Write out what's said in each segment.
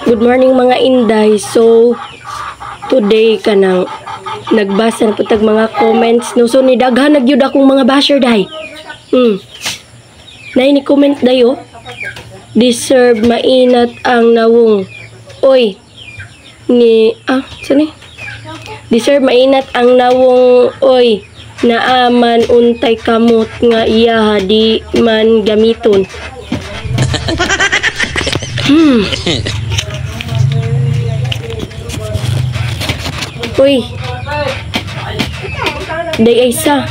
Good morning mga Inday. So today kanang nagbasa na putag mga comments no, so ni daghan nagyud akong mga basher day. Nay ni comment dayo. Deserve mainat ang nawong. Oy. Sani? Deserve mainat ang nawong oy. Naaman untay kamot nga iya di man gamiton. Uy. Day isa.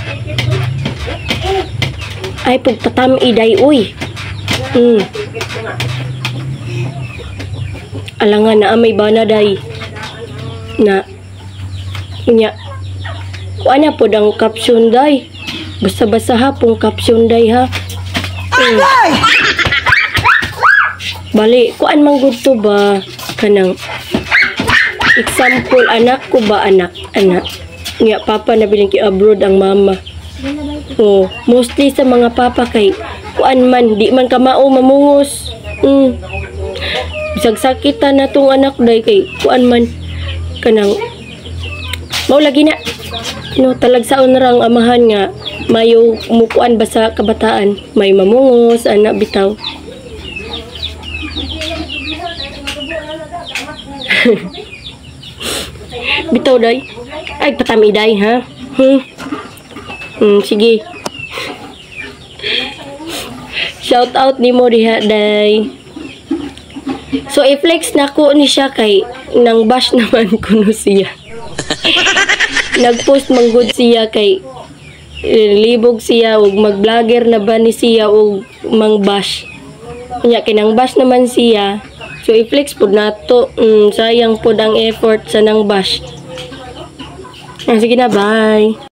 Ay pagpatami day uy. Alangan na may bana day. Na nya. Kuana po dang caption day. Basta-basta ha pong caption day ha. Bali, kuan man gud to ba kanang example anak ko ba anak nga papa nabiling ki abroad ang mama. Mostly sa mga papa kay kuan man di man kamao mamungos. Bisag sakitan na tong anak day kay kuan man kanang mao lagi na no talagsaon ra ang amahan nga mayo mukuan ba sa kabataan may mamungos anak bitaw. Bitaw day. Ay patami day ha. Sige. Shout out nimo diha day. So i-flex nako ni siya kay nang bash naman kuno siya. Nagpost manggod siya kay libog siya ug mag-vlogger na ba ni siya ug mang bash. Nya kinang bash naman siya. So i-flex pud nato. Sayang pud ang effort sa nang bash. Sige na, bye.